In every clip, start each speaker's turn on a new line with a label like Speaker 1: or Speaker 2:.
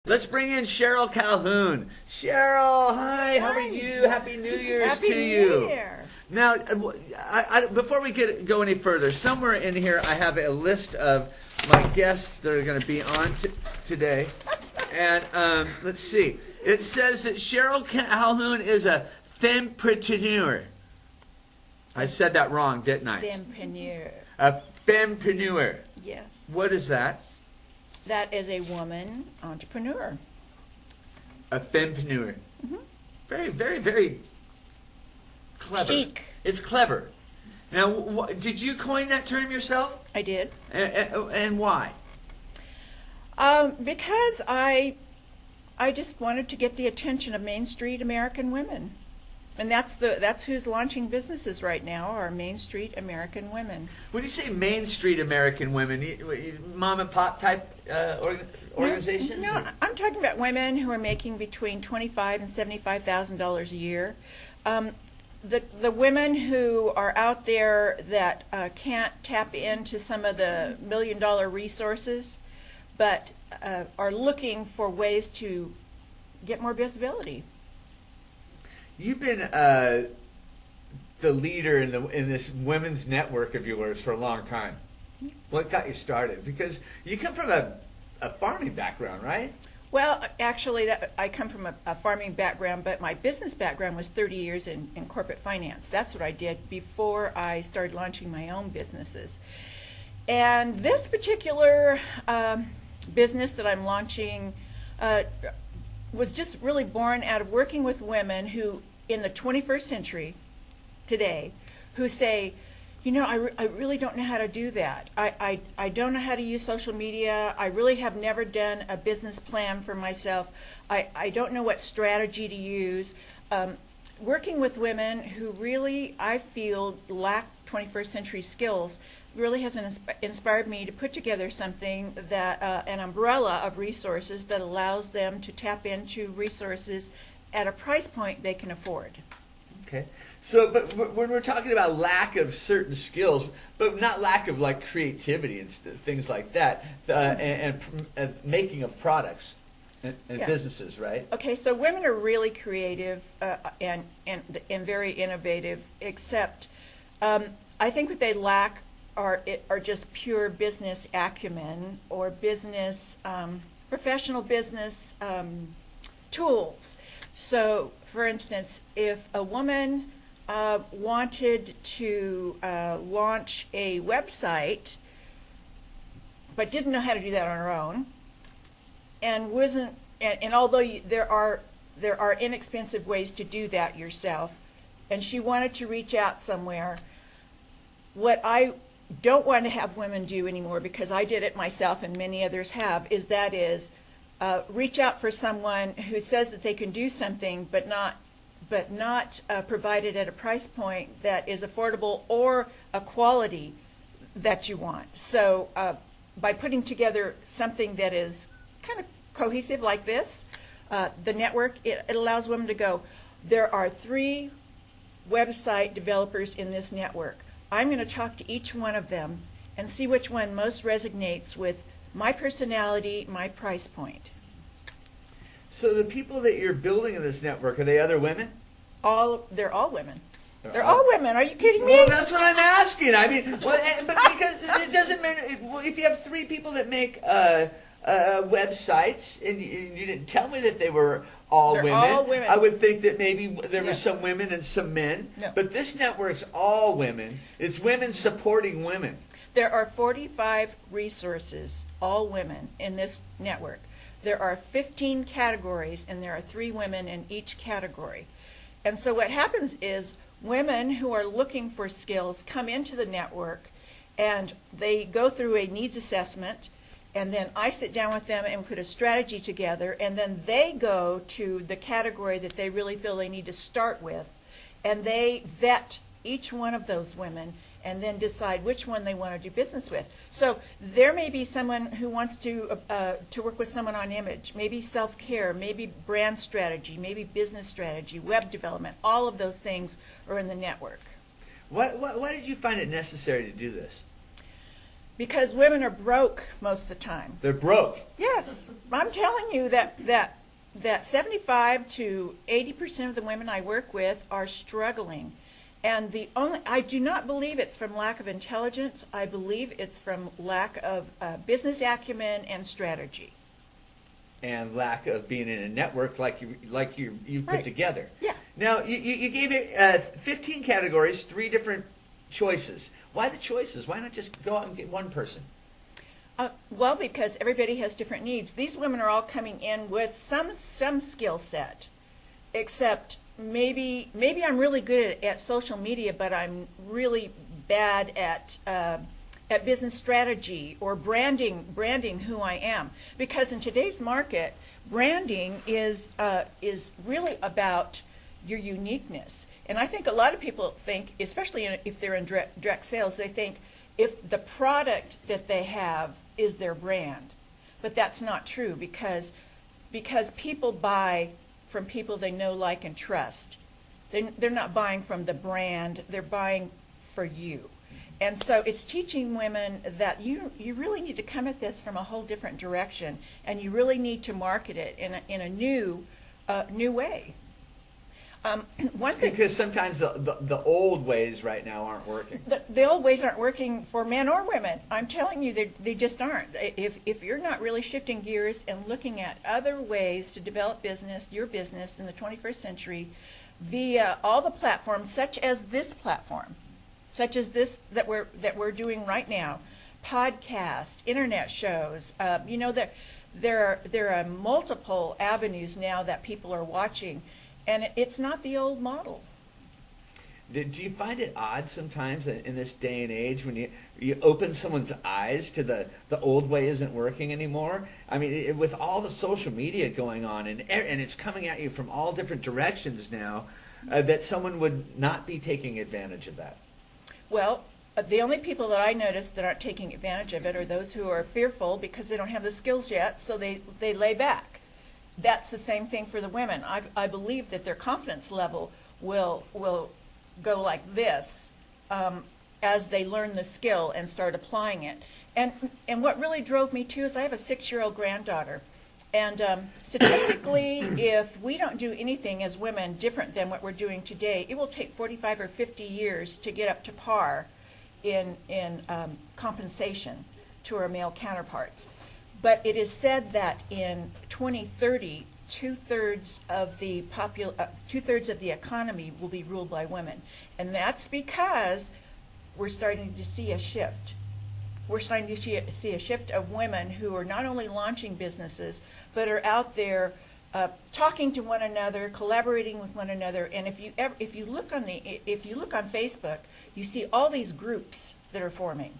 Speaker 1: Let's bring in Sherill Calhoun. Sherill, hi, how are you? Happy New Year's to you.
Speaker 2: New Year.
Speaker 1: Now, before we go any further, somewhere in here I have a list of my guests that are going to be on today. And let's see. It says that Sherill Calhoun is a Fempreneur. I said that wrong, didn't I?
Speaker 2: Fempreneur.
Speaker 1: A Fempreneur.
Speaker 2: Yes.
Speaker 1: What is that?
Speaker 2: That is a woman entrepreneur.
Speaker 1: A Fempreneur.
Speaker 2: Mm-hmm.
Speaker 1: Very, very, very clever.
Speaker 2: Chic.
Speaker 1: It's clever. Now, did you coin that term yourself?
Speaker 2: I did.
Speaker 1: And why?
Speaker 2: Because I just wanted to get the attention of Main Street American women. And that's who's launching businesses right now, are Main Street American women.
Speaker 1: When you say Main Street American women, mom and pop type organizations?
Speaker 2: No, I'm talking about women who are making between $25,000 and $75,000 a year. The women who are out there that can't tap into some of the million-dollar resources, but are looking for ways to get more visibility.
Speaker 1: You've been the leader in this women's network of yours for a long time. What got you started? Because you come from a farming background, right?
Speaker 2: Well, actually, I come from a farming background, but my business background was 30 years in corporate finance. That's what I did before I started launching my own businesses. And this particular business that I'm launching was just really born out of working with women who, in the 21st century, today, who say, you know, I really don't know how to do that. I don't know how to use social media. I really have never done a business plan for myself. I don't know what strategy to use. Working with women who really, I feel, lack 21st century skills really has inspired me to put together something that, an umbrella of resources that allows them to tap into resources at a price point they can afford.
Speaker 1: Okay. So, but when we're talking about lack of certain skills, but not lack of like creativity and things like that, and making of products and
Speaker 2: Yeah.
Speaker 1: businesses, right?
Speaker 2: Okay, so women are really creative and very innovative, except I think what they lack are just pure business acumen or business professional business tools. So, for instance, if a woman wanted to launch a website but didn't know how to do that on her own, and wasn't, and although there are inexpensive ways to do that yourself, and she wanted to reach out somewhere, what I don't want to have women do anymore, because I did it myself and many others have, is reach out for someone who says that they can do something, but not provide it at a price point that is affordable or a quality that you want. So by putting together something that is kind of cohesive like this, the network, it allows women to go, there are 3 website developers in this network. I'm going to talk to each one of them and see which one most resonates with my personality, my price point.
Speaker 1: So the people that you're building in this network, are they other women?
Speaker 2: They're all women. They're all women. Are you kidding me?
Speaker 1: Well, that's what I'm asking. I mean, but because it doesn't matter. If you have 3 people that make websites, and you didn't tell me that they were all
Speaker 2: They're
Speaker 1: women.
Speaker 2: all women.
Speaker 1: I would think that maybe there were some women and some men.
Speaker 2: No.
Speaker 1: But this network's all women. It's women supporting women.
Speaker 2: There are 45 resources, all women, in this network. There are 15 categories, and there are 3 women in each category. And so what happens is women who are looking for skills come into the network, and they go through a needs assessment, and then I sit down with them and put a strategy together, and then they go to the category that they really feel they need to start with, and they vet each one of those women and then decide which one they want to do business with. So there may be someone who wants to work with someone on image, maybe self-care, maybe brand strategy, maybe business strategy, web development. All of those things are in the network.
Speaker 1: Why did you find it necessary to do this?
Speaker 2: Because women are broke most of the time.
Speaker 1: They're broke.
Speaker 2: Yes, I'm telling you that 75 to 80% of the women I work with are struggling. And I do not believe it's from lack of intelligence. I believe it's from lack of business acumen and strategy.
Speaker 1: And lack of being in a network like you put
Speaker 2: Right.
Speaker 1: together.
Speaker 2: Yeah.
Speaker 1: Now, you gave it 15 categories, 3 different choices. Why the choices? Why not just go out and get one person?
Speaker 2: Well, because everybody has different needs. These women are all coming in with some skill set, except maybe I'm really good at social media, but I'm really bad at business strategy or branding who I am. Because in today's market, branding is really about your uniqueness. And I think a lot of people think, especially if they're in direct sales, they think if the product that they have is their brand. But that's not true, because people buy from people they know, like, and trust. They're not buying from the brand, they're buying for you. And so it's teaching women that you really need to come at this from a whole different direction, and you really need to market it in a new way. One thing,
Speaker 1: Because sometimes the old ways right now aren't working.
Speaker 2: the old ways aren't working for men or women. I'm telling you, they just aren't. If you're not really shifting gears and looking at other ways to develop your business in the 21st century, via all the platforms, such as this platform, such as this that we're doing right now, podcasts, internet shows, there are multiple avenues now that people are watching. And it's not the old model.
Speaker 1: Do you find it odd sometimes in this day and age when you open someone's eyes to the old way isn't working anymore? I mean, with all the social media going on and it's coming at you from all different directions now, that someone would not be taking advantage of that.
Speaker 2: Well, the only people that I notice that aren't taking advantage of it are those who are fearful because they don't have the skills yet, so they lay back. That's the same thing for the women. I believe that their confidence level will go like this as they learn the skill and start applying it. And what really drove me too is I have a 6-year-old granddaughter. And statistically, if we don't do anything as women different than what we're doing today, it will take 45 or 50 years to get up to par in compensation to our male counterparts. But it is said that in 2030, two-thirds of the economy will be ruled by women, and that's because we're starting to see a shift. We're starting to see a shift of women who are not only launching businesses, but are out there talking to one another, collaborating with one another. And if you look on Facebook, you see all these groups that are forming.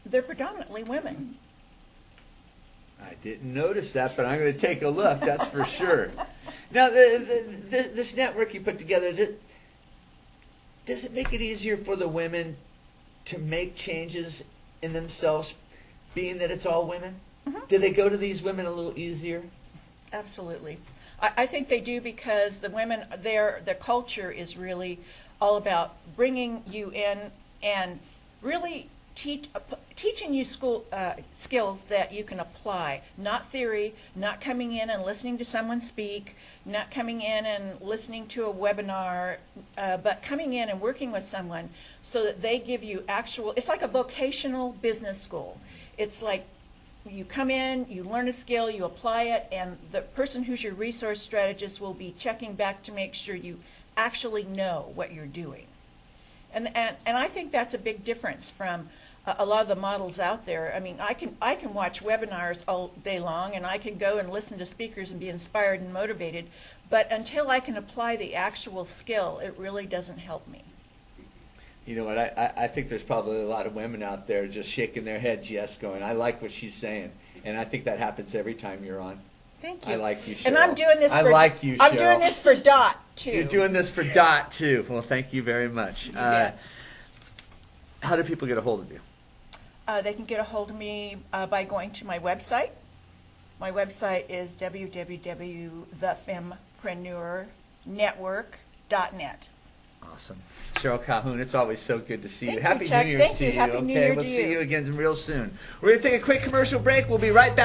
Speaker 2: They're predominantly women.
Speaker 1: I didn't notice that, but I'm going to take a look, that's for sure. Now, this network you put together, does it make it easier for the women to make changes in themselves, being that it's all women?
Speaker 2: Mm-hmm.
Speaker 1: Do they go to these women a little easier?
Speaker 2: Absolutely. I think they do, because the women, their culture is really all about bringing you in and really teaching you skills that you can apply, not theory, not coming in and listening to someone speak, not coming in and listening to a webinar, but coming in and working with someone so that they give you it's like a vocational business school. It's like you come in, you learn a skill, you apply it, and the person who's your resource strategist will be checking back to make sure you actually know what you're doing. And I think that's a big difference from a lot of the models out there. I mean, I can watch webinars all day long, and I can go and listen to speakers and be inspired and motivated, but until I can apply the actual skill, it really doesn't help me.
Speaker 1: You know what, I think there's probably a lot of women out there just shaking their heads yes, going, I like what she's saying. And I think that happens every time you're on.
Speaker 2: Thank you.
Speaker 1: I like you, Sherill.
Speaker 2: And I'm doing this
Speaker 1: I like you,
Speaker 2: I'm
Speaker 1: Sherill.
Speaker 2: doing this for Dot, too.
Speaker 1: You're doing this for Dot, too. Well, thank you very much.
Speaker 2: Yeah.
Speaker 1: How do people get a hold of you?
Speaker 2: They can get a hold of me by going to my website. My website is www.thefempreneurnetwork.net.
Speaker 1: Awesome. Sherill Calhoun, it's always so good to see you.
Speaker 2: Thank you,
Speaker 1: Happy
Speaker 2: Chuck.
Speaker 1: New Year's
Speaker 2: Thank
Speaker 1: to
Speaker 2: you.
Speaker 1: you.
Speaker 2: Happy New
Speaker 1: Okay,
Speaker 2: Year
Speaker 1: we'll
Speaker 2: to
Speaker 1: see
Speaker 2: you.
Speaker 1: you again real soon. We're going to take a quick commercial break. We'll be right back.